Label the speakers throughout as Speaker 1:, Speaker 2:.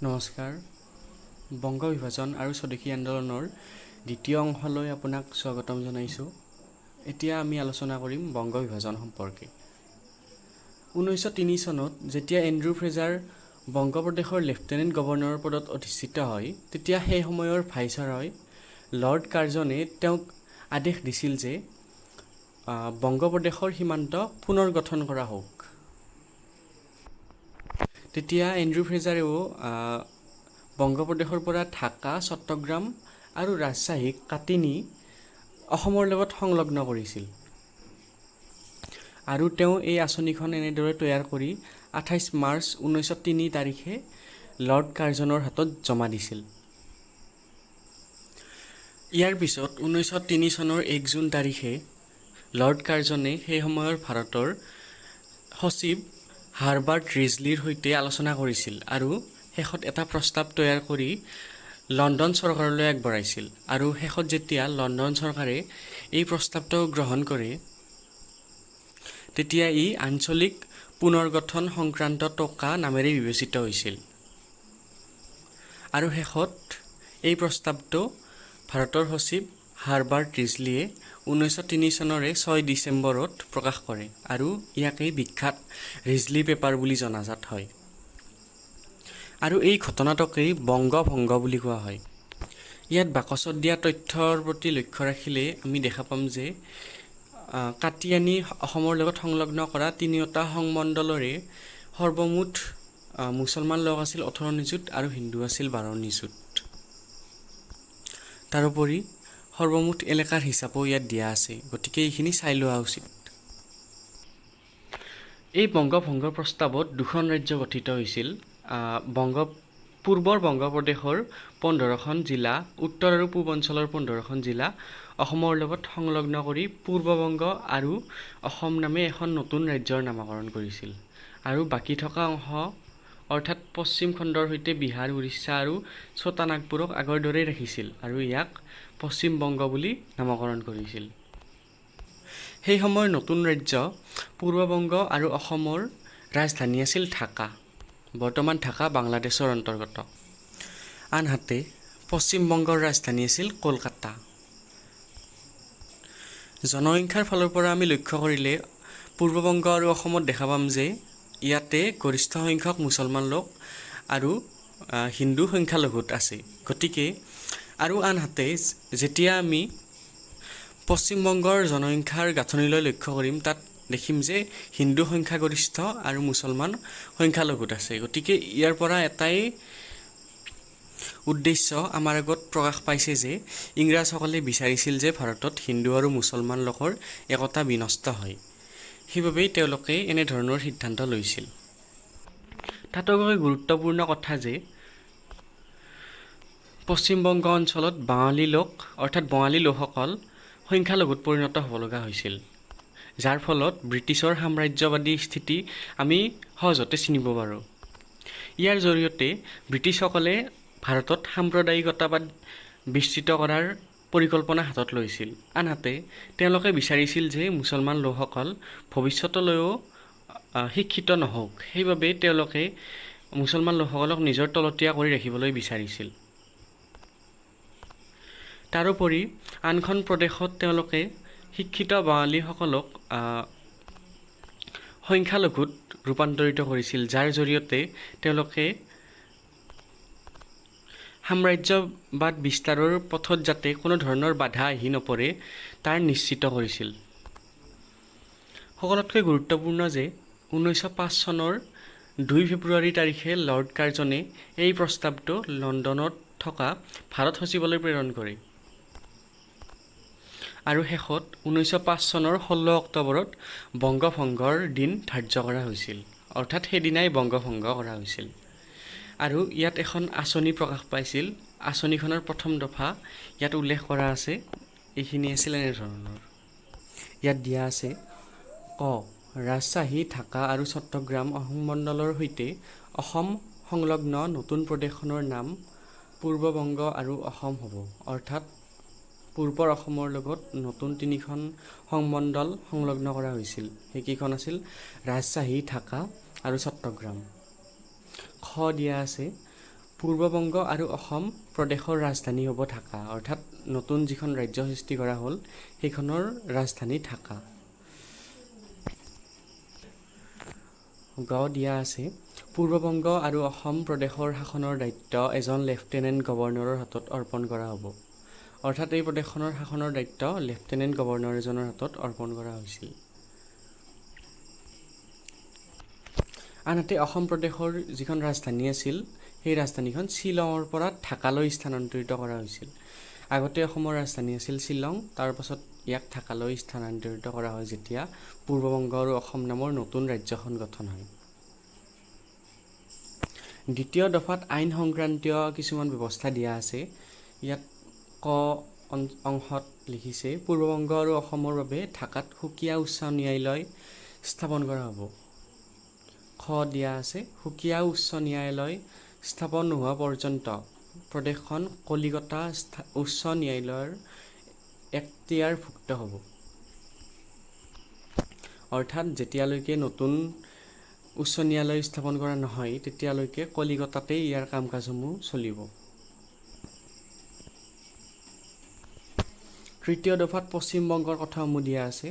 Speaker 1: নমস্কাৰ। বংগ বিভাজন আৰু স্বদেশী আন্দোলনৰ দ্বিতীয় অংশলৈ আপোনাক স্বাগতম জনাইছোঁ। এতিয়া আমি আলোচনা কৰিম বংগ বিভাজন সম্পৰ্কে। 1903 চনত যেতিয়া এণ্ড্ৰু ফ্ৰেজাৰ বংগ প্ৰদেশৰ লেফটেনেণ্ট গভৰ্ণৰৰ পদত অধিষ্ঠিত হয়, তেতিয়া সেই সময়ৰ ভাইচৰয় লৰ্ড কাৰ্জনে তেওঁক আদেশ দিছিল যে বংগ প্ৰদেশৰ সীমান্ত পুনৰ গঠন কৰা হওক। তেতিয়া এণ্ড্ৰু ফ্ৰেজাৰেও বংগ প্ৰদেশৰ পৰা ঢাকা, চট্টগ্ৰাম আৰু ৰাজশ্বাহীক কাটি নি অসমৰ লগত সংলগ্ন কৰিছিল। আৰু তেওঁ এই আঁচনিখন এনেদৰে তৈয়াৰ কৰি 28 মাৰ্চ 1903 তাৰিখে লৰ্ড কাৰ্জনৰ হাতত জমা দিছিল। ইয়াৰ পিছত 1903 চনৰ 1 জুন তাৰিখে লৰ্ড কাৰ্জনে সেই সময়ৰ ভাৰতৰ সচিব হাৰ্বাৰ্ট ৰিজলিৰ সৈতে আলোচনা কৰিছিল আৰু শেষত এটা প্ৰস্তাৱ তৈয়াৰ কৰি লণ্ডন চৰকাৰলৈ আগবঢ়াইছিল। আৰু শেষত যেতিয়া লণ্ডন চৰকাৰে এই প্ৰস্তাৱটো গ্ৰহণ কৰে, তেতিয়া ই আঞ্চলিক পুনৰ্গঠন সংক্ৰান্ত টকা নামেৰে বিবেচিত হৈছিল। আৰু শেষত এই প্ৰস্তাৱটো ভাৰতৰ সচিব হাৰ্বাৰ্ট ৰিজলিয়ে 1903 চনৰে 6 ডিচেম্বৰত প্ৰকাশ কৰে আৰু ইয়াকেই বিখ্যাত ৰিজলি পেপাৰ বুলি জনাজাত হয়। আৰু এই ঘটনাটোকেই বংগ ভংগ বুলি কোৱা হয়। ইয়াত বাকচত দিয়া তথ্যৰ প্ৰতি লক্ষ্য ৰাখিলে আমি দেখা পাম যে কাটি আনি অসমৰ লগত সংলগ্ন কৰা 3টা সংমণ্ডলৰে সৰ্বমুঠ মুছলমান লোক আছিল 18 নিযুত আৰু হিন্দু আছিল 12 নিযুত। তাৰোপৰি সৰ্বমুঠ এলেকাৰ হিচাপো ইয়াত দিয়া আছে, গতিকে এইখিনি চাই লোৱা উচিত। এই বংগ ভংগৰ প্ৰস্তাৱত 2খন ৰাজ্য গঠিত হৈছিল। পূৰ্বৰ বংগ প্ৰদেশৰ 15খন জিলা, উত্তৰ আৰু পূব অঞ্চলৰ 15খন জিলা অসমৰ লগত সংলগ্ন কৰি পূৰ্ববংগ আৰু অসম নামে এখন নতুন ৰাজ্যৰ নামকৰণ কৰিছিল। আৰু বাকী থকা অংশ অৰ্থাৎ পশ্চিম খণ্ডৰ সৈতে বিহাৰ, উৰিষ্যা আৰু ছোটা নাগপুৰক আগৰ দৰেই ৰাখিছিল আৰু ইয়াক পশ্চিম বংগ বুলি নামকৰণ কৰিছিল। সেই সময়ৰ নতুন ৰাজ্য পূৰ্ববংগ আৰু অসমৰ ৰাজধানী আছিল ঢাকা। বৰ্তমান ঢাকা বাংলাদেশৰ অন্তৰ্গত। আনহাতে পশ্চিম বংগৰ ৰাজধানী আছিল কলকাতা। জনসংখ্যাৰ ফালৰ পৰা আমি লক্ষ্য কৰিলে পূৰ্ববংগ আৰু অসমত দেখা পাম যে ইয়াতে গৰিষ্ঠ সংখ্যক মুছলমান লোক আৰু হিন্দু সংখ্যালঘুত আছে। গতিকে আৰু আনহাতে যেতিয়া আমি পশ্চিম বংগৰ জনসংখ্যাৰ গাঁথনিলৈ লক্ষ্য কৰিম, তাত দেখিম যে হিন্দু সংখ্যাগৰিষ্ঠ আৰু মুছলমান সংখ্যালঘুত আছে। গতিকে ইয়াৰ পৰা এটাই উদ্দেশ্য আমাৰ আগত প্ৰকাশ পাইছে যে ইংৰাজসকলে বিচাৰিছিল যে ভাৰতত হিন্দু আৰু মুছলমান লোকৰ একতা বিনষ্ট হয়। সেইবাবেই তেওঁলোকে এনেধৰণৰ সিদ্ধান্ত লৈছিল। তাতোকৈ গুৰুত্বপূৰ্ণ কথা যে পশ্চিম বংগ অঞ্চলত বাঙালী লোক অৰ্থাৎ বঙালী লোকসকল সংখ্যালঘুত পৰিণত হ'ব লগা হৈছিল, যাৰ ফলত ব্ৰিটিছৰ সাম্ৰাজ্যবাদী স্থিতি আমি সহজতে চিনিব পাৰোঁ। ইয়াৰ জৰিয়তে ব্ৰিটিছসকলে ভাৰতত সাম্প্ৰদায়িকতাবাদ বিস্তৃত কৰাৰ পৰিকল্পনা হাতত লৈছিল। আনহাতে তেওঁলোকে বিচাৰিছিল যে মুছলমান লোকসকল ভৱিষ্যতলৈও শিক্ষিত নহওক, সেইবাবে তেওঁলোকে মুছলমান লোকসকলক নিজৰ তলতীয়া কৰি ৰাখিবলৈ বিচাৰিছিল। তাৰোপৰি আনখন প্ৰদেশত তেওঁলোকে শিক্ষিত বাঙালীসকলক সংখ্যালঘুত ৰূপান্তৰিত কৰিছিল, যাৰ জৰিয়তে তেওঁলোকে সাম্ৰাজ্যবাদ বিস্তাৰৰ পথত যাতে কোনো ধৰণৰ বাধা আহি নপৰে তাৰ নিশ্চিত কৰিছিল। সকলোতকৈ গুৰুত্বপূৰ্ণ যে 1905 চনৰ 2 ফেব্ৰুৱাৰী তাৰিখে লৰ্ড কাৰ্জনে এই প্ৰস্তাৱটো লণ্ডনত থকা ভাৰত সচিবালয় প্ৰেৰণ কৰে। আৰু শেষত 1905 চনৰ 16 অক্টোবৰত বংগভংগৰ দিন ধাৰ্য কৰা হৈছিল, অৰ্থাৎ সেইদিনাই বংগভংগ কৰা হৈছিল। আৰু ইয়াত এখন আঁচনি প্ৰকাশ পাইছিল। আঁচনিখনৰ প্ৰথম দফা ইয়াত উল্লেখ কৰা আছে। এইখিনি আছিল এনেধৰণৰ। ইয়াত দিয়া আছে ক ৰাজশ্বাহী, ঢাকা আৰু চট্টগ্ৰাম সংমণ্ডলৰ সৈতে অসম সংলগ্ন নতুন প্ৰদেশখনৰ নাম পূৰ্ববংগ আৰু অসম হ'ব, অৰ্থাৎ পূৰ্বৰ অসমৰ লগত নতুন 3খন সংমণ্ডল সংলগ্ন কৰা হৈছিল। সেইকেইখন আছিল ৰাজশ্বাহী, ঢাকা আৰু চট্টগ্ৰাম। খ দিয়া আছে পূৰ্ববংগ আৰু অসম প্ৰদেশৰ ৰাজধানী হ'ব ঢাকা, অৰ্থাৎ নতুন যিখন ৰাজ্য সৃষ্টি কৰা হ'ল সেইখনৰ ৰাজধানী ঢাকা। গ দিয়া আছে, পূৰ্ববংগ আৰু অসম প্ৰদেশৰ শাসনৰ দায়িত্ব এজন লেফটেনেণ্ট গভৰ্ণৰৰ হাতত অৰ্পণ কৰা হ'ব। অৰ্থাৎ এই প্ৰদেশখনৰ শাসনৰ দায়িত্ব লেফটেনেণ্ট গভৰ্ণৰ এজনৰ হাতত অৰ্পণ কৰা হৈছিল। আনহাতে অসম প্ৰদেশৰ যিখন ৰাজধানী আছিল সেই ৰাজধানীখন শ্বিলঙৰ পৰা ঢাকালৈ স্থানান্তৰিত কৰা হৈছিল। আগতে অসমৰ ৰাজধানী আছিল শ্বিলং, তাৰ পাছত ইয়াক ঢাকালৈ স্থানান্তৰিত কৰা হয় যেতিয়া পূৰ্ববংগ আৰু অসম নামৰ নতুন ৰাজ্যখন গঠন হয়। দ্বিতীয় দফাত আইন সংক্ৰান্তীয় কিছুমান ব্যৱস্থা দিয়া আছে। ইয়াত ক অংশত লিখিছে, পূৰ্ববংগ আৰু অসমৰ বাবে ঢাকাত সুকীয়া উচ্চ ন্যায়ালয় স্থাপন কৰা হ'ব। খ দিয়া আছে, সুকীয়া উচ্চ ন্যায়ালয় স্থাপন নোহোৱা পৰ্যন্ত প্ৰদেশখন কলিকতা উচ্চ ন্যায়ালয়ৰ এখতিয়াৰভুক্ত হ'ব। অৰ্থাৎ যেতিয়ালৈকে নতুন উচ্চ ন্যায়ালয় স্থাপন কৰা নহয় তেতিয়ালৈকে কলিকতাতেই ইয়াৰ কাম কাজসমূহ চলিব। তৃতীয় দফাত পশ্চিমবংগৰ কথাসমূহ দিয়া আছে।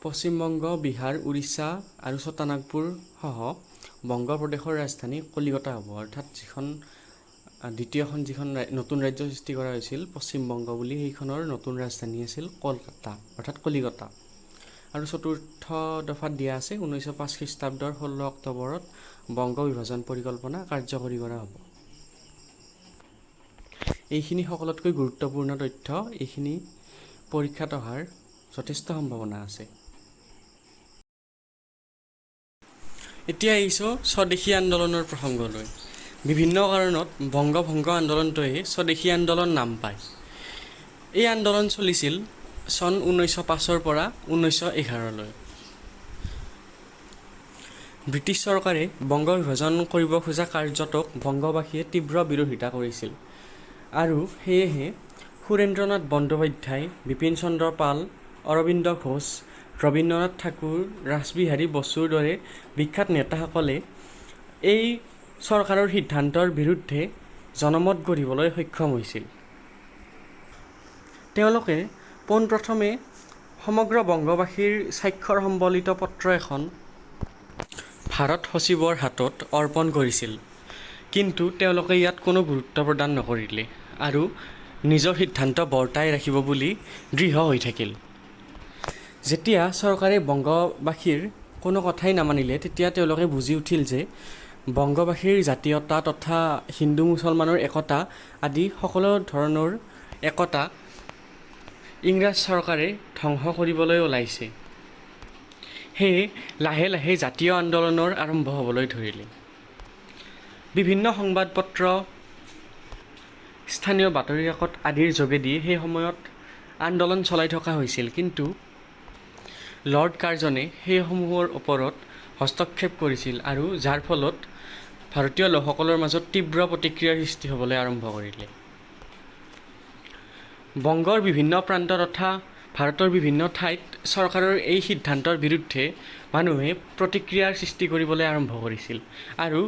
Speaker 1: পশ্চিমবংগ, বিহাৰ, উৰিষ্যা আৰু ছটানাগপুৰ সহ বংগ প্ৰদেশৰ ৰাজধানী কলিকতা হ'ব। অৰ্থাৎ দ্বিতীয়খন যিখন নতুন ৰাজ্য সৃষ্টি কৰা হৈছিল পশ্চিমবংগ বুলি, সেইখনৰ নতুন ৰাজধানী আছিল কলকাতা অৰ্থাৎ কলিকতা। আৰু চতুৰ্থ দফাত দিয়া আছে, 1905 খ্ৰীষ্টাব্দৰ 16 অক্টোবৰত বংগ বিভাজন পৰিকল্পনা কাৰ্যকৰী কৰা হ'ব। এইখিনি সকলোতকৈ গুৰুত্বপূৰ্ণ তথ্য, এইখিনি পৰীক্ষাত অহাৰ যথেষ্ট সম্ভাৱনা আছে। এতিয়া আহিছোঁ স্বদেশী আন্দোলনৰ প্ৰসংগলৈ। বিভিন্ন কাৰণত বংগভংগ আন্দোলনটোৱে স্বদেশী আন্দোলন নাম পায়। এই আন্দোলন চলিছিল চন 1905 পৰা 1911লৈ। ব্ৰিটিছ চৰকাৰে বংগ বিভাজন কৰিব খোজা কাৰ্যটোক বংগবাসীয়ে তীব্ৰ বিৰোধিতা কৰিছিল আৰু সেয়েহে সুৰেন্দ্ৰনাথ বন্দ্যোপাধ্যায়, বিপিন চন্দ্ৰ পাল, অৰবিন্দ ঘোষ, ৰবীন্দ্ৰনাথ ঠাকুৰ, ৰাসবিহাৰী বসুৰ দৰে বিখ্যাত নেতাসকলে এই চৰকাৰৰ সিদ্ধান্তৰ বিৰুদ্ধে জনমত গঢ়িবলৈ সক্ষম হৈছিল। তেওঁলোকে পোনপ্ৰথমে সমগ্ৰ বংগবাসীৰ স্বাক্ষৰ সম্বলিত পত্ৰ এখন ভাৰত সচিবৰ হাতত অৰ্পণ কৰিছিল, কিন্তু তেওঁলোকে ইয়াত কোনো গুৰুত্ব প্ৰদান নকৰিলে আৰু নিজৰ সিদ্ধান্ত বৰ্তাই ৰাখিব বুলি দৃঢ় হৈ থাকিল। যেতিয়া চৰকাৰে বংগবাসীৰ কোনো কথাই নামানিলে তেতিয়া তেওঁলোকে বুজি উঠিল যে বংগবাসীৰ জাতীয়তা তথা হিন্দু মুছলমানৰ একতা আদি সকলো ধৰণৰ একতা ইংৰাজ চৰকাৰে ধ্বংস কৰিবলৈ ওলাইছে। সেয়ে লাহে লাহে জাতীয় আন্দোলনৰ আৰম্ভ হ'বলৈ ধৰিলে। বিভিন্ন সংবাদপত্ৰ, স্থানীয় বাতৰি কাকত আদিৰ যোগেদি সেই সময়ত আন্দোলন চলাই থকা হৈছিল, কিন্তু লৰ্ড কাৰ্জনে সেইসমূহৰ ওপৰত হস্তক্ষেপ কৰিছিল আৰু যাৰ ফলত ভাৰতীয় লোকসকলৰ মাজত তীব্ৰ প্ৰতিক্ৰিয়াৰ সৃষ্টি হ'বলৈ আৰম্ভ কৰিলে। বংগৰ বিভিন্ন প্ৰান্ত তথা ভাৰতৰ বিভিন্ন ঠাইত চৰকাৰৰ এই সিদ্ধান্তৰ বিৰুদ্ধে মানুহে প্ৰতিক্ৰিয়াৰ সৃষ্টি কৰিবলৈ আৰম্ভ কৰিছিল আৰু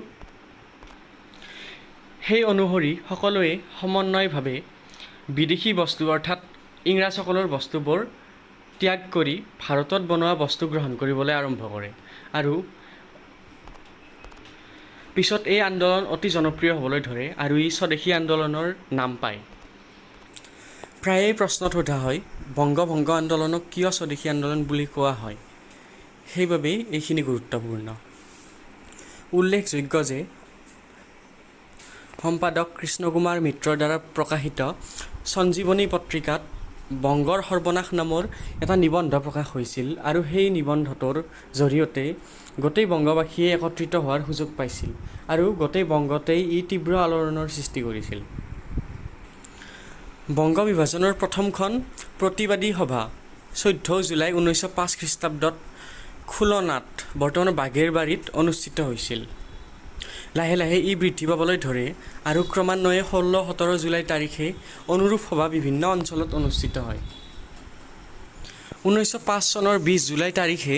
Speaker 1: সেই অনুসৰি সকলোৱে সমন্বয়ভাৱে বিদেশী বস্তু অৰ্থাৎ ইংৰাজসকলৰ বস্তুবোৰ ত্যাগ কৰি ভাৰতত বনোৱা বস্তু গ্ৰহণ কৰিবলৈ আৰম্ভ কৰে আৰু পিছত এই আন্দোলন অতি জনপ্ৰিয় হ'বলৈ ধৰে আৰু ই স্বদেশী আন্দোলনৰ নাম পায়। প্ৰায়েই প্ৰশ্নত সোধা হয় বংগভংগ আন্দোলনক কিয় স্বদেশী আন্দোলন বুলি কোৱা হয়, সেইবাবেই এইখিনি গুৰুত্বপূৰ্ণ। উল্লেখযোগ্য যে সম্পাদক কৃষ্ণকুমাৰ মিত্ৰৰ দ্বাৰা প্ৰকাশিত সঞ্জীৱনী পত্ৰিকাত বংগৰ সৰ্বনাশ নামৰ এটা নিবন্ধ প্ৰকাশ হৈছিল আৰু সেই নিবন্ধটোৰ জৰিয়তে গোটেই বংগবাসীয়ে একত্ৰিত হোৱাৰ সুযোগ পাইছিল আৰু গোটেই বংগতেই ই তীব্ৰ আলোড়নৰ সৃষ্টি কৰিছিল। বংগ বিভাজনৰ প্ৰথমখন প্ৰতিবাদী সভা 14 জুলাই 1905 খ্ৰীষ্টাব্দত খুলনাত বৰ্তমানৰ বাঘেৰবাৰীত অনুষ্ঠিত হৈছিল। লাহে লাহে ই বৃদ্ধি পাবলৈ ধৰে আৰু ক্ৰমান্বয়ে 16-17 জুলাই তাৰিখে অনুৰূপ সভা বিভিন্ন অঞ্চলত অনুষ্ঠিত হয়। 1905 চনৰ 20 জুলাই তাৰিখে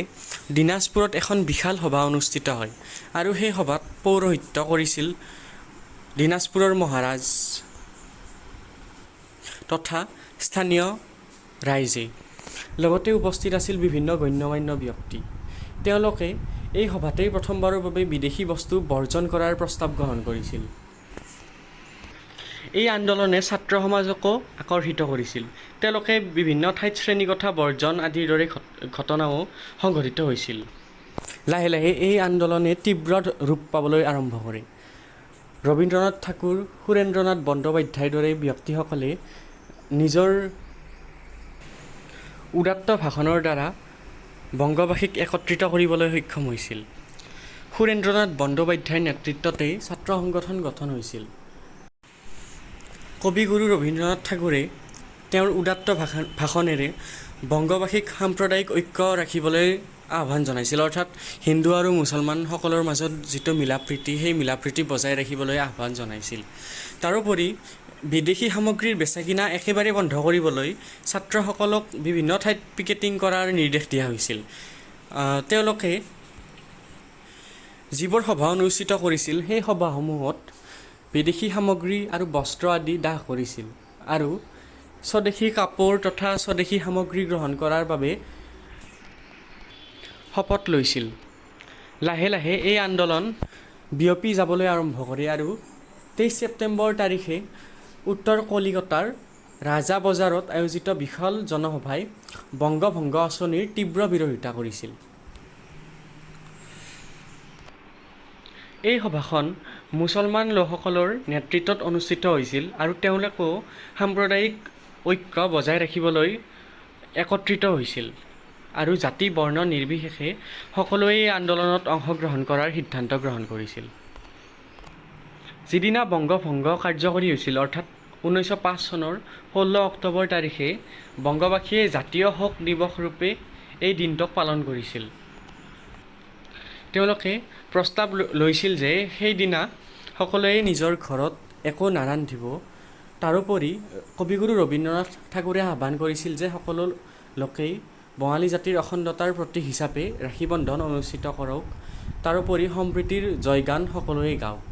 Speaker 1: দিনাজপুৰত এখন বিশাল সভা অনুষ্ঠিত হয় আৰু সেই সভাত পৌৰোহিত্য কৰিছিল দিনাজপুৰৰ মহাৰাজ তথা স্থানীয় ৰাইজে। লগতে উপস্থিত আছিল বিভিন্ন গণ্যমান্য ব্যক্তি। তেওঁলোকে এই সভাতেই প্ৰথমবাৰৰ বাবে বিদেশী বস্তু বৰ্জন কৰাৰ প্ৰস্তাৱ গ্ৰহণ কৰিছিল। এই আন্দোলনে ছাত্ৰ সমাজকো আকৰ্ষিত কৰিছিল। তেওঁলোকে বিভিন্ন ঠাইত শ্ৰেণীকোঠা বৰ্জন আদিৰ দৰে ঘটনাও সংঘটিত হৈছিল। লাহে লাহে এই আন্দোলনে তীব্ৰ ৰূপ পাবলৈ আৰম্ভ কৰে। ৰবীন্দ্ৰনাথ ঠাকুৰ, সুৰেন্দ্ৰনাথ বন্দ্যোপাধ্যায়ৰ দৰে ব্যক্তিসকলে নিজৰ উদাত্ত ভাষণৰ দ্বাৰা বংগবাসীক একত্ৰিত কৰিবলৈ সক্ষম হৈছিল। সুৰেন্দ্ৰনাথ বন্দ্যোপাধ্যায়ৰ নেতৃত্বতেই ছাত্ৰ সংগঠন গঠন হৈছিল। কবিগুৰু ৰবীন্দ্ৰনাথ ঠাকুৰে তেওঁৰ উদাত্ত ভাষণেৰে বংগবাসীক সাম্প্ৰদায়িক ঐক্য ৰাখিবলৈ আহ্বান জনাইছিল। অৰ্থাৎ হিন্দু আৰু মুছলমানসকলৰ মাজত যিটো মিলাপ্ৰীতি, সেই মিলাপ্ৰীতি বজাই ৰাখিবলৈ আহ্বান জনাইছিল। তাৰোপৰি বিদেশী সামগ্ৰীৰ বেচা-কিনা একেবাৰে বন্ধ কৰিবলৈ ছাত্ৰসকলক বিভিন্ন ঠাইত পিকেটিং কৰাৰ নিৰ্দেশ দিয়া হৈছিল। তেওঁলোকে যিবোৰ সভা অনুষ্ঠিত কৰিছিল, সেই সভাসমূহত বিদেশী সামগ্ৰী আৰু বস্ত্ৰ আদি দাহ কৰিছিল আৰু স্বদেশী কাপোৰ তথা স্বদেশী সামগ্ৰী গ্ৰহণ কৰাৰ বাবে শপত লৈছিল। লাহে লাহে এই আন্দোলন বিয়পি যাবলৈ আৰম্ভ কৰে আৰু 23 ছেপ্টেম্বৰ তাৰিখে উত্তৰ কলিকতাৰ ৰাজা বজাৰত আয়োজিত বিশাল জনসভাই বংগভংগ আঁচনিৰ তীব্ৰ বিৰোধিতা কৰিছিল। এই সভাখন মুছলমান লোকসকলৰ নেতৃত্বত অনুষ্ঠিত হৈছিল আৰু তেওঁলোকেও সাম্প্ৰদায়িক ঐক্য বজাই ৰাখিবলৈ একত্ৰিত হৈছিল আৰু জাতি বৰ্ণ নিৰ্বিশেষে সকলোৱে এই আন্দোলনত অংশগ্ৰহণ কৰাৰ সিদ্ধান্ত গ্ৰহণ কৰিছিল। যিদিনা বংগভংগ কাৰ্যকৰী হৈছিল, অৰ্থাৎ 1905 চনৰ 16 অক্টোবৰ তাৰিখে বংগবাসীয়ে জাতীয় শোক দিৱস ৰূপে এই দিনটোক পালন কৰিছিল। তেওঁলোকে প্ৰস্তাৱ লৈছিল যে সেইদিনা সকলোৱে নিজৰ ঘৰত একো নাৰান্ধিব। তাৰোপৰি কবিগুৰু ৰবীন্দ্ৰনাথ ঠাকুৰে আহ্বান কৰিছিল যে সকলো লোকেই বঙালী জাতিৰ অখণ্ডতাৰ প্ৰতীক হিচাপে ৰাখি বন্ধন অনুষ্ঠিত কৰক। তাৰোপৰি সম্প্ৰীতিৰ জয়গান সকলোৱে গাওক।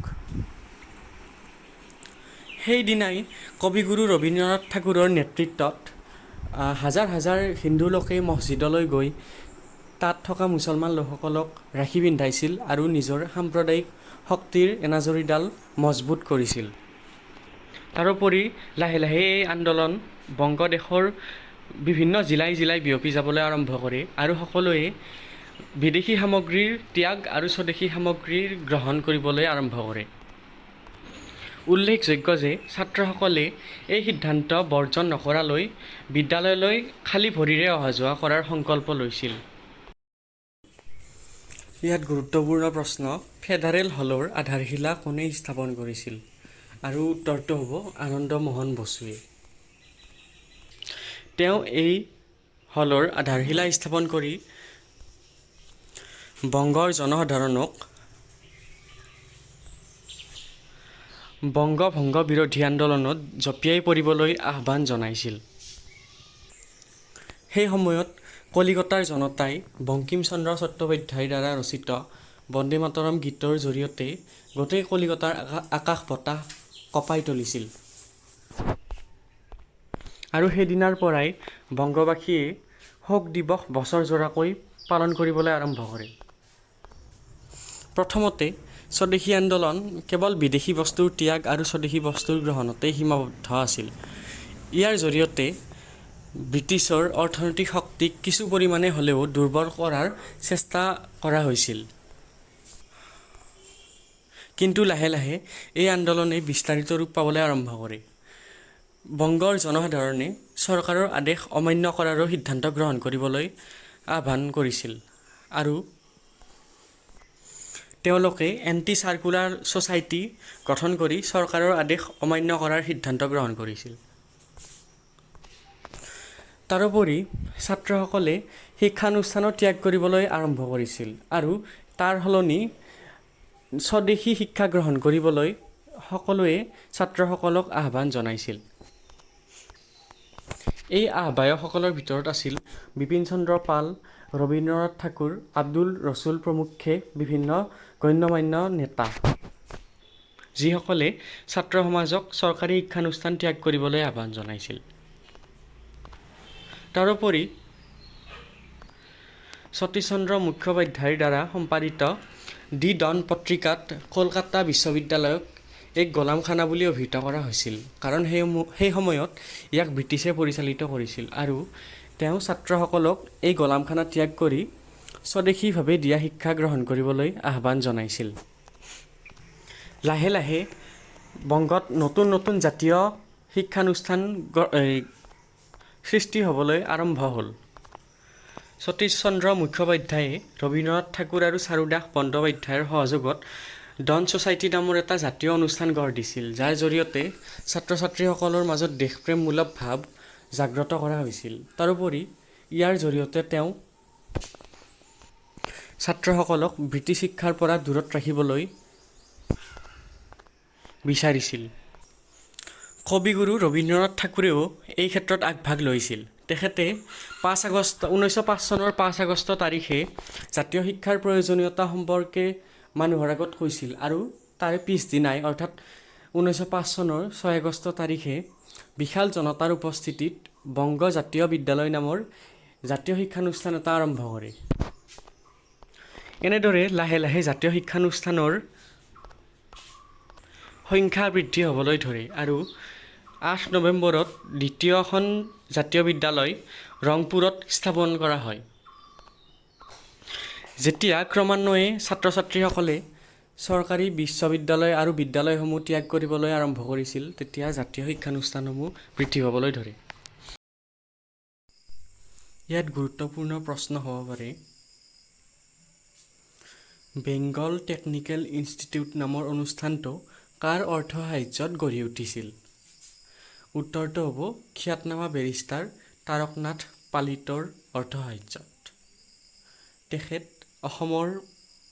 Speaker 1: সেইদিনাই কবিগুৰু ৰবীন্দ্ৰনাথ ঠাকুৰৰ নেতৃত্বত হাজাৰ হাজাৰ হিন্দু লোকে মছজিদলৈ গৈ তাত থকা মুছলমান লোকসকলক ৰাখি পিন্ধাইছিল আৰু নিজৰ সাম্প্ৰদায়িক শক্তিৰ এনাজৰীডাল মজবুত কৰিছিল। তাৰোপৰি লাহে লাহে এই আন্দোলন বংগদেশৰ বিভিন্ন জিলাই জিলাই বিয়পি যাবলৈ আৰম্ভ কৰে আৰু সকলোৱে বিদেশী সামগ্ৰীৰ ত্যাগ আৰু স্বদেশী সামগ্ৰীৰ গ্ৰহণ কৰিবলৈ আৰম্ভ কৰে। উল্লেখযোগ্য যে ছাত্ৰসকলে এই সিদ্ধান্ত বৰ্জন নকৰালৈ বিদ্যালয়লৈ খালী ভৰিৰে অহা যোৱা কৰাৰ সংকল্প লৈছিল। ইয়াত গুৰুত্বপূৰ্ণ প্ৰশ্ন, ফেডাৰেল হলৰ আধাৰশিলা কোনে স্থাপন কৰিছিল? আৰু উত্তৰটো হ'ব আনন্দ মোহন বসুৱে। তেওঁ এই হলৰ আধাৰশিলা স্থাপন কৰি বংগৰ জনসাধাৰণক বংগভংগ বিৰোধী আন্দোলনত জঁপিয়াই পৰিবলৈ আহ্বান জনাইছিল। সেই সময়ত কলিকতাৰ জনতাই বংকিম চন্দ্ৰ চট্টোপাধ্যায়ৰ দ্বাৰা ৰচিত বন্দে মাতৰম গীতৰ জৰিয়তে গোটেই কলিকতাৰ আকাশ বতাহ কঁপাই তুলিছিল। আৰু সেইদিনাৰ পৰাই বংগবাসীয়ে শোক দিৱস বছৰজোৰাকৈ পালন কৰিবলৈ আৰম্ভ কৰে। প্ৰথমতে স্বদেশী আন্দোলন কেৱল বিদেশী বস্তুৰ ত্যাগ আৰু স্বদেশী বস্তুৰ গ্ৰহণতেই সীমাবদ্ধ আছিল। ইয়াৰ জৰিয়তে ব্ৰিটিছৰ অৰ্থনৈতিক শক্তিক কিছু পৰিমাণে হ'লেও দুৰ্বল কৰাৰ চেষ্টা কৰা হৈছিল। কিন্তু লাহে লাহে এই আন্দোলনে বিস্তাৰিত ৰূপ পাবলৈ আৰম্ভ কৰে। বংগৰ জনসাধাৰণে চৰকাৰৰ আদেশ অমান্য কৰাৰো সিদ্ধান্ত গ্ৰহণ কৰিবলৈ আহ্বান কৰিছিল আৰু তেওঁলোকে এণ্টি চাৰ্কুলাৰ ছ'চাইটি গঠন কৰি চৰকাৰৰ আদেশ অমান্য কৰাৰ সিদ্ধান্ত গ্ৰহণ কৰিছিল। তাৰোপৰি ছাত্ৰসকলে শিক্ষানুষ্ঠানো ত্যাগ কৰিবলৈ আৰম্ভ কৰিছিল আৰু তাৰ সলনি স্বদেশী শিক্ষা গ্ৰহণ কৰিবলৈ সকলোৱে ছাত্ৰসকলক আহ্বান জনাইছিল। এই আহ্বায়কসকলৰ ভিতৰত আছিল বিপিন চন্দ্ৰ পাল, ৰবীন্দ্ৰনাথ ঠাকুৰ, আব্দুল ৰছুল প্ৰমুখ্যে বিভিন্ন গণ্যমান্য নেতা। যিসকলে ছাত্ৰ সমাজক চৰকাৰী শিক্ষানুষ্ঠান ত্যাগ কৰিবলৈ আহ্বান জনাইছিল। তাৰোপৰি সতীশ চন্দ্ৰ মুখোপাধ্যায়ৰ দ্বাৰা সম্পাদিত দি ডন পত্ৰিকাত কলকাতা বিশ্ববিদ্যালয়ক এক গোলামখানা বুলি অভিহিত কৰা হৈছিল, কাৰণ সেই সময়ত ইয়াক ব্ৰিটিছে পৰিচালিত কৰিছিল আৰু তেওঁ ছাত্ৰসকলক এই গোলামখানা ত্যাগ কৰি স্বদেশীভাৱে দিয়া শিক্ষা গ্ৰহণ কৰিবলৈ আহ্বান জনাইছিল। লাহে লাহে বংগত নতুন নতুন জাতীয় শিক্ষানুষ্ঠান সৃষ্টি হ'বলৈ আৰম্ভ হ'ল। সতীশ চন্দ্ৰ মুখোপাধ্যায়ে ৰবীন্দ্ৰনাথ ঠাকুৰ আৰু চাৰুদাস বন্দ্যোপাধ্যায়ৰ সহযোগত ডন ছ'চাইটি নামৰ এটা জাতীয় অনুষ্ঠান গঢ় দিছিল, যাৰ জৰিয়তে ছাত্ৰ ছাত্ৰীসকলৰ মাজত দেশপ্ৰেমমূলক ভাৱ জাগ্ৰত কৰা হৈছিল। তাৰোপৰি ইয়াৰ জৰিয়তে তেওঁ ছাত্ৰসকলক ব্ৰিটিছ শিক্ষাৰ পৰা দূৰত ৰাখিবলৈ বিচাৰিছিল। কবিগুৰু ৰবীন্দ্ৰনাথ ঠাকুৰেও এই ক্ষেত্ৰত আগভাগ লৈছিল। তেখেতে 1905 চনৰ 5 আগষ্ট তাৰিখে জাতীয় শিক্ষাৰ প্ৰয়োজনীয়তা সম্পৰ্কে মানুহৰ আগত কৈছিল আৰু তাৰে পিছদিনাই অৰ্থাৎ 1905 চনৰ 6 আগষ্ট তাৰিখে বিশাল জনতাৰ উপস্থিতিত বংগ জাতীয় বিদ্যালয় নামৰ জাতীয় শিক্ষানুষ্ঠান এটা আৰম্ভ কৰে। এনেদৰে লাহে লাহে জাতীয় শিক্ষানুষ্ঠানৰ সংখ্যা বৃদ্ধি হ'বলৈ ধৰে আৰু 8 নৱেম্বৰত দ্বিতীয়খন জাতীয় বিদ্যালয় ৰংপুৰত স্থাপন কৰা হয়। যেতিয়া ক্ৰমান্বয়ে ছাত্ৰ ছাত্ৰীসকলে চৰকাৰী বিশ্ববিদ্যালয় আৰু বিদ্যালয়সমূহ ত্যাগ কৰিবলৈ আৰম্ভ কৰিছিল, তেতিয়া জাতীয় শিক্ষানুষ্ঠানসমূহ বৃদ্ধি হ'বলৈ ধৰে। ইয়াত গুৰুত্বপূৰ্ণ প্ৰশ্ন হ'ব পাৰে, বেংগল টেকনিকেল ইনষ্টিটিউট নামৰ অনুষ্ঠানটো কাৰ অৰ্থ সাহায্যত গঢ়ি উঠিছিল? উত্তৰটো হ'ব খ্যাতনামা বেৰিষ্টাৰ তাৰকনাথ পালিতৰ অৰ্থ সাহায্যত। তেখেত অসমৰ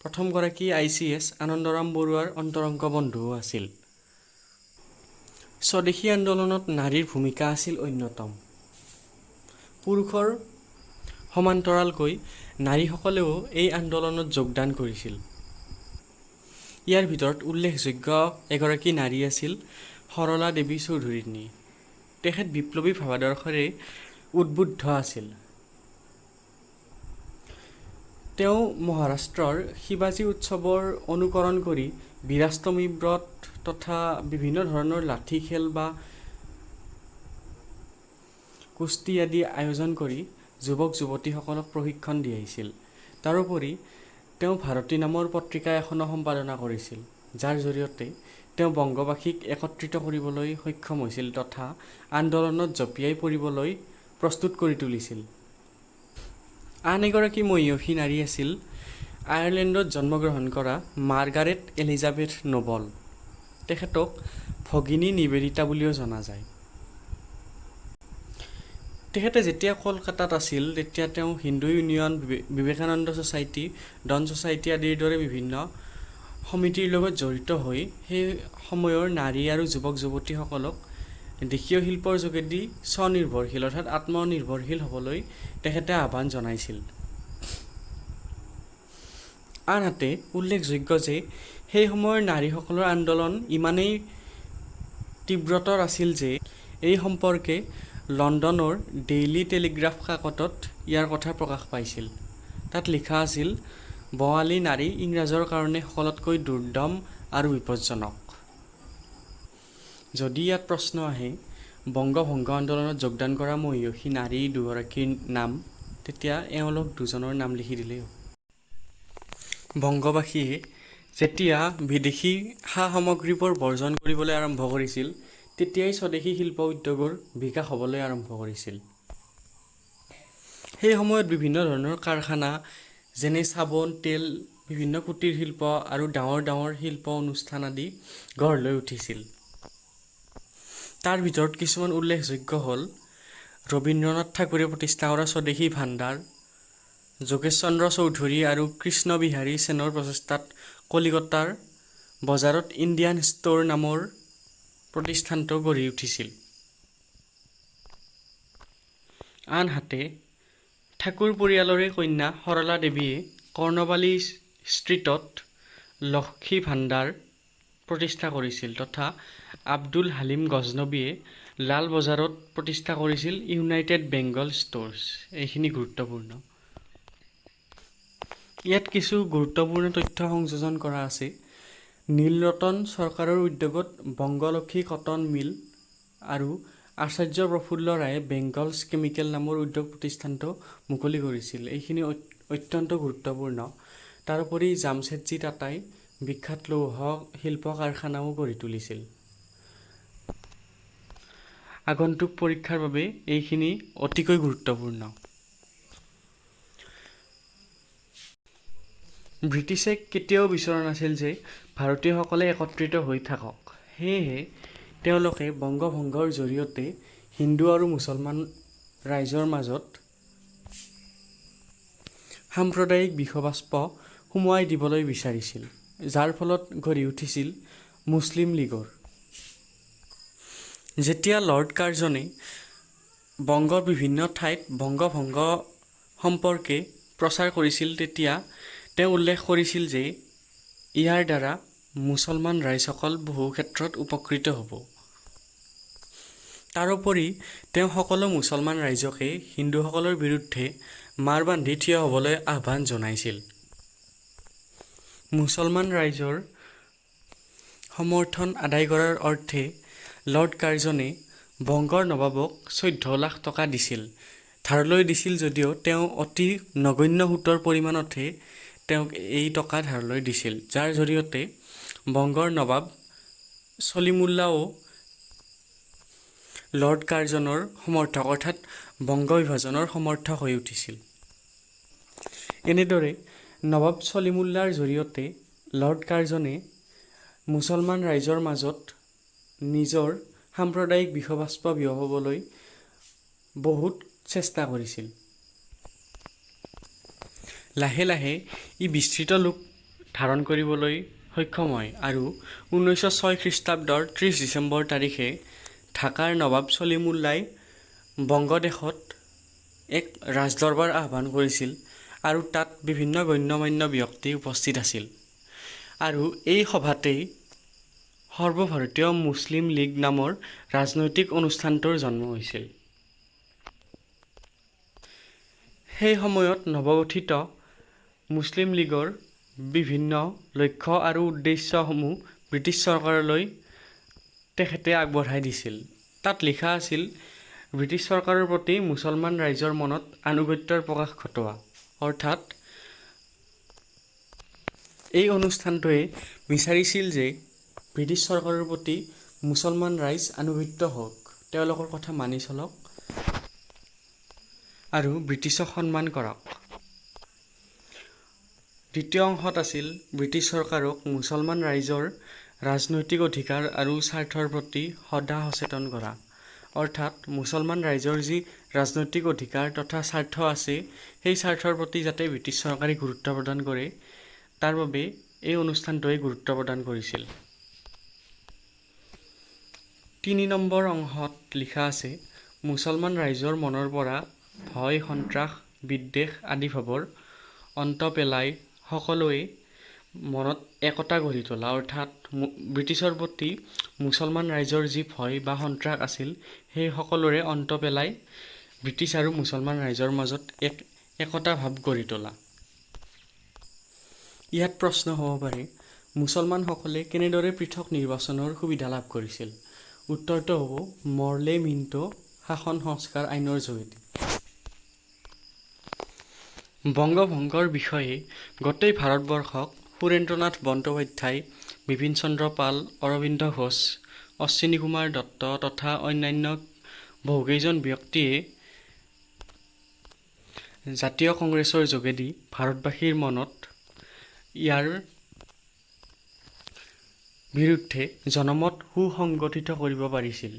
Speaker 1: প্ৰথমগৰাকী ICS আনন্দৰাম বৰুৱাৰ অন্তৰংগ বন্ধুও আছিল। স্বদেশী আন্দোলনত নাৰীৰ ভূমিকা আছিল অন্যতম। পুৰুষৰ সমান্তৰালকৈ নাৰীসকলেও এই আন্দোলনত যোগদান কৰিছিল। ইয়াৰ ভিতৰত উল্লেখযোগ্য এগৰাকী নাৰী আছিল সৰলা দেৱী চৌধুৰীণী। তেখেত বিপ্লৱী ভাৱাদৰ্শৰে উদ্বুদ্ধ আছিল। তেওঁ মহাৰাষ্ট্ৰৰ শিৱাজী উৎসৱৰ অনুকৰণ কৰি বীৰাষ্টমী ব্ৰত তথা বিভিন্ন ধৰণৰ লাঠি খেল বা কুস্তি আদি আয়োজন কৰি যুৱক যুৱতীসকলক প্ৰশিক্ষণ দি আহিছিল। তাৰোপৰি তেওঁ ভাৰতী নামৰ পত্ৰিকা এখনো সম্পাদনা কৰিছিল, যাৰ জৰিয়তে তেওঁ বংগবাসীক একত্ৰিত কৰিবলৈ সক্ষম হৈছিল তথা আন্দোলনত জঁপিয়াই পৰিবলৈ প্ৰস্তুত কৰি তুলিছিল। আন এগৰাকী মহিয়সী নাৰী আছিল আয়াৰলেণ্ডত জন্মগ্ৰহণ কৰা মাৰ্গাৰেট এলিজাবেথ নোবল। তেখেতক ভগিনী নিবেদিতা বুলিও জনা যায়। তেখেতে যেতিয়া কলকাতাত আছিল, তেতিয়া তেওঁ Hindu Union, Vivekananda Society, Dawn Society আদিৰ দৰে বিভিন্ন সমিতিৰ লগত জড়িত হৈ সেই সময়ৰ নাৰী আৰু যুৱক যুৱতীসকলক দেশীয় শিল্পৰ যোগেদি স্বনিৰ্ভৰশীল অৰ্থাৎ আত্মনিৰ্ভৰশীল হ'বলৈ তেখেতে আহ্বান জনাইছিল। আনহাতে উল্লেখযোগ্য যে সেই সময়ৰ নাৰীসকলৰ আন্দোলন ইমানেই তীব্ৰতৰ আছিল যে এই সম্পৰ্কে লণ্ডনৰ ডেইলী টেলিগ্ৰাফ কাকতত ইয়াৰ কথা প্ৰকাশ পাইছিল। তাত লিখা আছিল, বঙালী নাৰী ইংৰাজৰ কাৰণে সকলোতকৈ দুৰ্দম আৰু বিপজ্জনক। যদি ইয়াত প্ৰশ্ন আহে বংগভংগ আন্দোলনত যোগদান কৰা মহিয়সী নাৰী দুগৰাকীৰ নাম, তেতিয়া এওঁলোক দুজনৰ নাম লিখি দিলেই হ'ব। বংগবাসীয়ে যেতিয়া বিদেশী সা সামগ্ৰীবোৰ বৰ্জন কৰিবলৈ আৰম্ভ কৰিছিল, তেতিয়াই স্বদেশী শিল্প উদ্যোগৰ বিকাশ হ'বলৈ আৰম্ভ কৰিছিল। সেই সময়ত বিভিন্ন ধৰণৰ কাৰখানা যেনে চাবোন, তেল, বিভিন্ন কুটীৰ শিল্প আৰু ডাঙৰ ডাঙৰ শিল্প অনুষ্ঠান আদি গঢ় লৈ উঠিছিল। তাৰ ভিতৰত কিছুমান উল্লেখযোগ্য হ'ল ৰবীন্দ্ৰনাথ ঠাকুৰে প্ৰতিষ্ঠা কৰা স্বদেশী ভাণ্ডাৰ, যোগেশ চন্দ্ৰ চৌধুৰী আৰু কৃষ্ণ বিহাৰী সেনৰ প্ৰচেষ্টাত কলিকতাৰ বজাৰত ইণ্ডিয়ান ষ্ট'ৰ নামৰ প্ৰতিষ্ঠানটো গঢ়ি উঠিছিল। আনহাতে ঠাকুৰ পৰিয়ালৰে কন্যা সৰলা দেৱীয়ে কৰ্ণবালী ষ্ট্ৰীটত লক্ষী ভাণ্ডাৰ প্ৰতিষ্ঠা কৰিছিল তথা আব্দুল হালিম গজনবীয়ে লাল বজাৰত প্ৰতিষ্ঠা কৰিছিল ইউনাইটেড বেংগল ষ্ট'ৰ্ছ। এইখিনি গুৰুত্বপূৰ্ণ। ইয়াত কিছু গুৰুত্বপূৰ্ণ তথ্য সংযোজন কৰা আছে। নীলৰতন চৰকাৰৰ উদ্যোগত বংগলক্ষী কটন মিল আৰু আচাৰ্য প্ৰফুল্ল ৰায়ে বেংগলছ কেমিকেল নামৰ উদ্যোগ প্ৰতিষ্ঠানটো মুকলি কৰিছিল। এইখিনি অত্যন্ত গুৰুত্বপূৰ্ণ। তাৰোপৰি জামছেদজী টাটাই বিখ্যাত লৌহ শিল্প কাৰখানাও গঢ়ি তুলিছিল। আগন্তুক পৰীক্ষাৰ বাবে এইখিনি অতিকৈ গুৰুত্বপূৰ্ণ। ব্ৰিটিছে কেতিয়াও বিচৰা নাছিল যে ভাৰতীয়সকলে একত্ৰিত হৈ থাকক। সেয়েহে তেওঁলোকে বংগভংগৰ জৰিয়তে হিন্দু আৰু মুছলমান ৰাইজৰ মাজত সাম্প্ৰদায়িক বিষবাষ্প সুমুৱাই দিবলৈ বিচাৰিছিল, যাৰ ফলত গঢ়ি উঠিছিল মুছলিম লীগৰ। যেতিয়া লৰ্ড কাৰ্জনে বংগৰ বিভিন্ন ঠাইত বংগভংগ সম্পৰ্কে প্ৰচাৰ কৰিছিল, তেতিয়া তেওঁ উল্লেখ কৰিছিল যে ইয়াৰ দ্বাৰা মুছলমান ৰাইজসকল বহু ক্ষেত্ৰত উপকৃত হ'ব। তাৰোপৰি তেওঁ সকলো মুছলমান ৰাইজকে হিন্দুসকলৰ বিৰুদ্ধে মাৰ বান্ধি থিয় হ'বলৈ আহ্বান জনাইছিল। মুছলমান ৰাইজৰ সমৰ্থন আদায় কৰাৰ অৰ্থে লৰ্ড কাৰ্জনে বংগৰ নৱাবক 14 লাখ টকা দিছিল। ধাৰলৈ দিছিল যদিও তেওঁ অতি নগণ্য সুতৰ পৰিমাণতহে তেওঁক এই টকা ধাৰলৈ দিছিল, যাৰ জৰিয়তে বংগৰ নৱাব ছলিমুল্লাও লৰ্ড কাৰ্জনৰ সমৰ্থক অৰ্থাৎ বংগ বিভাজনৰ সমৰ্থক হৈ উঠিছিল। এনেদৰে নৱাব ছলিমুল্লাৰ জৰিয়তে লৰ্ড কাৰ্জনে মুছলমান ৰাইজৰ মাজত নিজৰ সাম্প্ৰদায়িক বিষবাষ্প বিয়পাবলৈ বহুত চেষ্টা কৰিছিল। লাহে লাহে ই বিস্তৃত ৰূপ ধাৰণ কৰিবলৈ সক্ষম হয় আৰু 1906 খ্ৰীষ্টাব্দৰ 30 ডিচেম্বৰ তাৰিখে ঢাকাৰ নৱাব ছলিমুল্লাই বংগদেশত এক ৰাজদৰবাৰ আহ্বান কৰিছিল আৰু তাত বিভিন্ন গণ্যমান্য ব্যক্তি উপস্থিত আছিল। আৰু এই সভাতেই সৰ্বভাৰতীয় মুছলিম লীগ নামৰ ৰাজনৈতিক অনুষ্ঠানটোৰ জন্ম হৈছিল। সেই সময়ত নৱগঠিত মুছলিম লীগৰ বিভিন্ন লক্ষ্য আৰু উদ্দেশ্যসমূহ ব্ৰিটিছ চৰকাৰলৈ তেখেতে আগবঢ়াই দিছিল। তাত লিখা আছিল ব্ৰিটিছ চৰকাৰৰ প্ৰতি মুছলমান ৰাইজৰ মনত আনুগত্যৰ প্ৰকাশ ঘটোৱা। অৰ্থাৎ এই অনুষ্ঠানটোৱে বিচাৰিছিল যে ব্ৰিটিছ চৰকাৰৰ প্ৰতি মুছলমান ৰাইজ আনুগত্য হওক, তেওঁলোকৰ কথা মানি চলক আৰু ব্ৰিটিছক সন্মান কৰক। দ্বিতীয় অংশত আছিল ব্ৰিটিছ চৰকাৰক মুছলমান ৰাইজৰ ৰাজনৈতিক অধিকাৰ আৰু স্বাৰ্থৰ প্ৰতি সদা সচেতন কৰা। অৰ্থাৎ মুছলমান ৰাইজৰ যি ৰাজনৈতিক অধিকাৰ তথা স্বাৰ্থ আছে, সেই স্বাৰ্থৰ প্ৰতি যাতে ব্ৰিটিছ চৰকাৰে গুৰুত্ব প্ৰদান কৰে, তাৰ বাবে এই অনুষ্ঠানটোৱে গুৰুত্ব প্ৰদান কৰিছিল। 3 নম্বৰ অংশত লিখা আছে মুছলমান ৰাইজৰ মনৰ পৰা ভয়, সন্ত্ৰাস, বিদ্বেষ আদি ভাৱৰ অন্ত পেলাই সকলোৱে মনত একতা গঢ়ি তোলা। অৰ্থাৎ ব্ৰিটিছৰ প্ৰতি মুছলমান ৰাইজৰ যি ভয় বা সন্ত্ৰাস আছিল, সেই সকলোৰে অন্ত পেলাই ব্ৰিটিছ আৰু মুছলমান ৰাইজৰ মাজত এক একতা ভাৱ গঢ়ি তোলা। ইয়াত প্ৰশ্ন হ'ব পাৰে, মুছলমানসকলে কেনেদৰে পৃথক নিৰ্বাচনৰ সুবিধা লাভ কৰিছিল? উত্তৰটো হ'ব মৰ্লে মিণ্টো শাসন সংস্কাৰ আইনৰ যোগেদি। বংগভংগৰ বিষয়ে গোটেই ভাৰতবৰ্ষক সুৰেন্দ্ৰনাথ বন্দ্যোপাধ্যায়, বিপিন চন্দ্ৰ পাল, অৰবিন্দ ঘোষ, অশ্বিনী কুমাৰ দত্ত তথা অন্যান্য বহুকেইজন ব্যক্তিয়ে জাতীয় কংগ্ৰেছৰ যোগেদি ভাৰতবাসীৰ মনত ইয়াৰ বিৰুদ্ধে জনমত সুসংগঠিত কৰিব পাৰিছিল।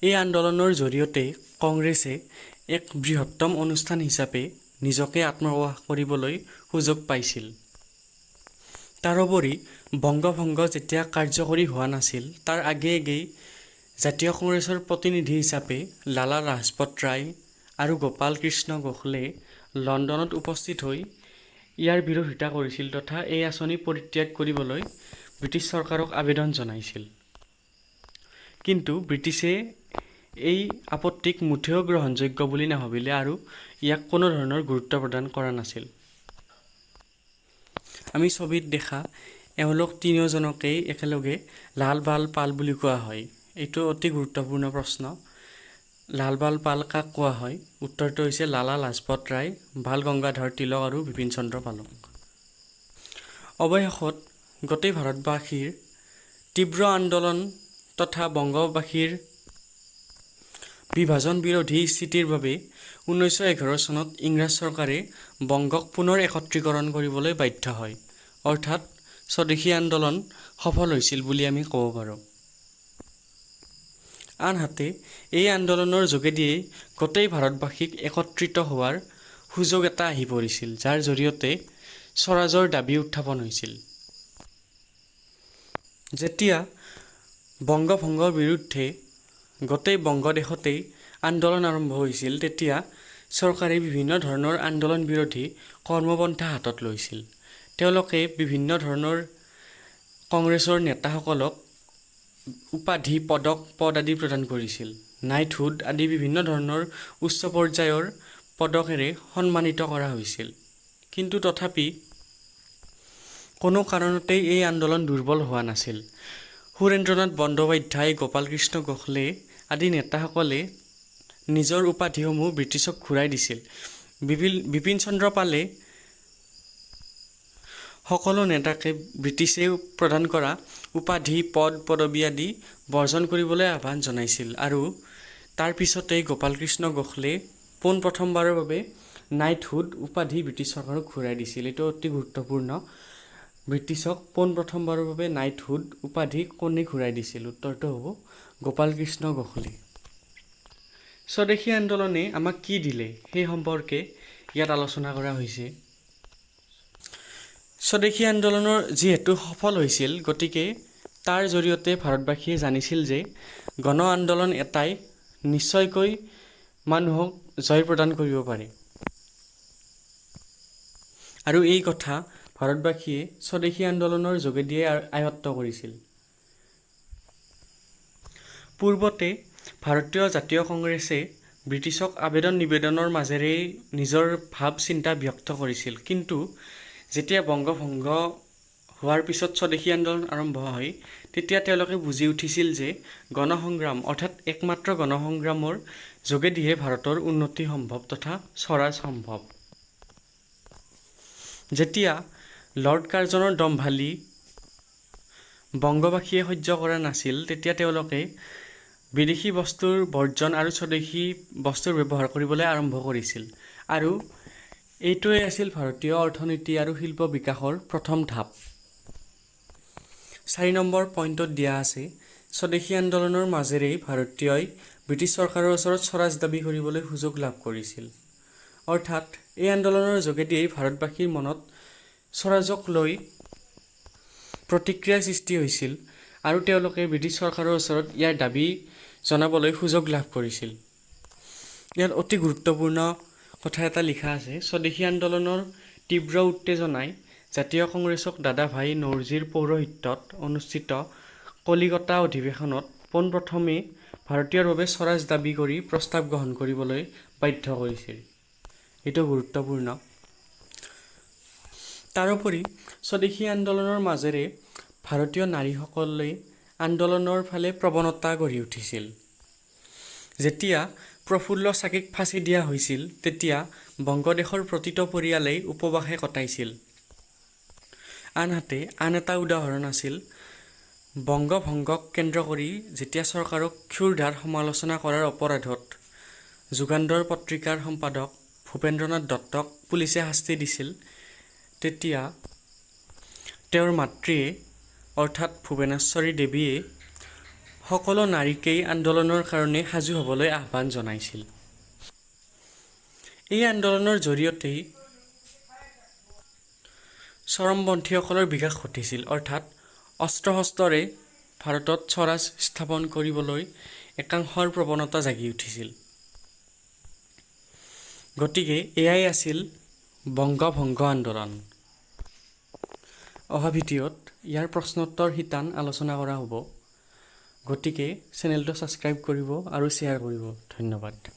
Speaker 1: এই আন্দোলনৰ জৰিয়তে কংগ্ৰেছে এক বৃহত্তম অনুষ্ঠান হিচাপে নিজকে আত্মপ্ৰকাশ কৰিবলৈ সুযোগ পাইছিল। তাৰোপৰি বংগভংগ যেতিয়া কাৰ্যকৰী হোৱা নাছিল, তাৰ আগেয়ে জাতীয় কংগ্ৰেছৰ প্ৰতিনিধি হিচাপে লালা লাজপত ৰায় আৰু গোপাল কৃষ্ণ গোখলে লণ্ডনত উপস্থিত হৈ ইয়াৰ বিৰোধিতা কৰিছিল তথা এই আঁচনি পৰিত্যাগ কৰিবলৈ ব্ৰিটিছ চৰকাৰক আবেদন জনাইছিল। কিন্তু ব্ৰিটিছে এই আপত্তিক মুঠেও গ্ৰহণযোগ্য বুলি নাভাবিলে আৰু ইয়াক কোনো ধৰণৰ গুৰুত্ব প্ৰদান কৰা নাছিল। আমি ছবিত দেখা এওঁলোক তিনিওজনকেই একেলগে লাল বাল পাল বুলি কোৱা হয়। এইটো অতি গুৰুত্বপূৰ্ণ প্ৰশ্ন। লাল বাল পাল কাক কোৱা হয়? উত্তৰটো হৈছে লালা লাজপত ৰায়, বাল গংগাধৰ তিলক আৰু বিপিন চন্দ্ৰ পালক। অৱশেষত গোটেই ভাৰতবাসীৰ তীব্ৰ আন্দোলন তথা বংগবাসীৰ বিভাজন বিৰোধী স্থিতিৰ বাবে 1911 চনত ইংৰাজ চৰকাৰে বংগক পুনৰ একত্ৰীকৰণ কৰিবলৈ বাধ্য হয়। অৰ্থাৎ স্বদেশী আন্দোলন সফল হৈছিল বুলি আমি ক'ব পাৰোঁ। আনহাতে এই আন্দোলনৰ যোগেদিয়েই গোটেই ভাৰতবাসীক একত্ৰিত হোৱাৰ সুযোগ এটা আহি পৰিছিল, যাৰ জৰিয়তে স্বৰাজৰ দাবী উত্থাপন হৈছিল। যেতিয়া বংগভংগৰ বিৰুদ্ধে গোটেই বংগদেশতেই আন্দোলন আৰম্ভ হৈছিল, তেতিয়া চৰকাৰে বিভিন্ন ধৰণৰ আন্দোলন বিৰোধী কৰ্মপন্থা হাতত লৈছিল। তেওঁলোকে বিভিন্ন ধৰণৰ কংগ্ৰেছৰ নেতাসকলক উপাধি, পদ আদি প্ৰদান কৰিছিল। নাইটহুড আদি বিভিন্ন ধৰণৰ উচ্চ পৰ্যায়ৰ পদকেৰে সন্মানিত কৰা হৈছিল। কিন্তু তথাপি কোনো কাৰণতেই এই আন্দোলন দুৰ্বল হোৱা নাছিল। সুৰেন্দ্ৰনাথ বন্দ্যোপাধ্যায়, গোপাল কৃষ্ণ গোখলে আদি নেতাসকলে নিজৰ উপাধিসমূহ ব্ৰিটিছক ঘূৰাই দিছিল। বিপিন চন্দ্ৰ পালে সকলো নেতাকে ব্ৰিটিছে প্ৰদান কৰা উপাধি, পদবী আদি বৰ্জন কৰিবলৈ আহ্বান জনাইছিল আৰু তাৰ পিছতেই গোপাল কৃষ্ণ গোখলে পোনপ্ৰথমবাৰৰ বাবে নাইটহুড উপাধি ব্ৰিটিছ চৰকাৰক ঘূৰাই দিছিল। এইটো অতি গুৰুত্বপূৰ্ণ। ব্ৰিটিছক পোনপ্ৰথমবাৰৰ বাবে নাইটহুড উপাধি কোনে ঘূৰাই দিছিল? উত্তৰটো হ'ব গোপাল কৃষ্ণ গোখলে। স্বদেশী আন্দোলনে আমাক কি দিলে সেই সম্পৰ্কে ইয়াত আলোচনা কৰা হৈছে। স্বদেশী আন্দোলনৰ যিহেতু সফল হৈছিল, গতিকে তাৰ জৰিয়তে ভাৰতবাসীয়ে জানিছিল যে গণ আন্দোলন এটাই নিশ্চয়কৈ মানুহক জয় প্ৰদান কৰিব পাৰে। আৰু এই কথা ভাৰতবাসীয়ে স্বদেশী আন্দোলনৰ যোগেদিয়ে আয়ত্ত কৰিছিল। পূৰ্বতে ভাৰতীয় জাতীয় কংগ্ৰেছে ব্ৰিটিছক আবেদন নিবেদনৰ মাজেৰে নিজৰ ভাৱ চিন্তা ব্যক্ত কৰিছিল। কিন্তু যেতিয়া বংগভংগ হোৱাৰ পিছত স্বদেশী আন্দোলন আৰম্ভ হয়, তেতিয়া তেওঁলোকে বুজি উঠিছিল যে গণসংগ্ৰাম অৰ্থাৎ একমাত্ৰ গণসংগ্ৰামৰ যোগেদিহে ভাৰতৰ উন্নতি সম্ভৱ তথা স্বৰাজ সম্ভৱ। যেতিয়া লৰ্ড কাৰ্জনৰ দম্ভালি বংগবাসীয়ে সহ্য কৰা নাছিল, তেতিয়া তেওঁলোকে বিদেশী বস্তুৰ বৰ্জন আৰু স্বদেশী বস্তুৰ ব্যৱহাৰ কৰিবলৈ আৰম্ভ কৰিছিল। আৰু এইটোৱে আছিল ভাৰতীয় অৰ্থনীতি আৰু শিল্প বিকাশৰ প্ৰথম ধাপ। 4 নম্বৰ পইণ্টত দিয়া আছে, স্বদেশী আন্দোলনৰ মাজেৰেই ভাৰতীয়ই ব্ৰিটিছ চৰকাৰৰ ওচৰত স্বৰাজ দাবী কৰিবলৈ সুযোগ লাভ কৰিছিল। অৰ্থাৎ এই আন্দোলনৰ যোগেদিয়েই ভাৰতবাসীৰ মনত স্বৰাজক লৈ প্ৰতিক্ৰিয়াৰ সৃষ্টি হৈছিল আৰু তেওঁলোকে ব্ৰিটিছ চৰকাৰৰ ওচৰত ইয়াৰ দাবী জনাবলৈ সুযোগ লাভ কৰিছিল। ইয়াত অতি গুৰুত্বপূৰ্ণ কথা এটা লিখা আছে, স্বদেশী আন্দোলনৰ তীব্ৰ উত্তেজনাই জাতীয় কংগ্ৰেছক দাদাভাই নৌৰোজীৰ পৌৰোহিত্যত অনুষ্ঠিত কলিকতা অধিৱেশনত পোনপ্ৰথমে ভাৰতীয়ৰ বাবে স্বৰাজ দাবী কৰি প্ৰস্তাৱ গ্ৰহণ কৰিবলৈ বাধ্য কৰিছিল। এইটো গুৰুত্বপূৰ্ণ। তাৰোপৰি স্বদেশী আন্দোলনৰ মাজেৰে ভাৰতীয় নাৰীসকলে আন্দোলনৰ ফালে প্ৰৱণতা গঢ়ি উঠিছিল। যেতিয়া প্ৰফুল্ল চাকিক ফাঁচি দিয়া হৈছিল, তেতিয়া বংগদেশৰ প্ৰতিটো পৰিয়ালেই উপবাসে কটাইছিল। আনহাতে আন এটা উদাহৰণ আছিল বংগভংগক কেন্দ্ৰ কৰি যেতিয়া চৰকাৰক ক্ষুৰধাৰ সমালোচনা কৰাৰ অপৰাধত যুগান্তৰ পত্ৰিকাৰ সম্পাদক ভূপেন্দ্ৰনাথ দত্তক পুলিচে শাস্তি দিছিল, তেতিয়া তেওঁৰ মাতৃয়ে অৰ্থাৎ ভুৱনেশ্বৰী দেৱীয়ে সকলো নাৰীকেই আন্দোলনৰ কাৰণে সাজু হ'বলৈ আহ্বান জনাইছিল। এই আন্দোলনৰ জৰিয়তেই চৰমপন্থীসকলৰ বিকাশ ঘটিছিল। অৰ্থাৎ অস্ত্ৰ শস্ত্ৰৰে ভাৰতত স্বৰাজ স্থাপন কৰিবলৈ একাংশৰ প্ৰৱণতা জাগি উঠিছিল। গতিকে এয়াই আছিল বংগভংগ আন্দোলন। অহা ভিডিঅ'ত ইয়াৰ প্ৰশ্নোত্তৰ শিতান আলোচনা কৰা হ'ব। গতিকে চেনেলটো ছাবস্ক্ৰাইব কৰিব আৰু শ্বেয়াৰ কৰিব। ধন্যবাদ।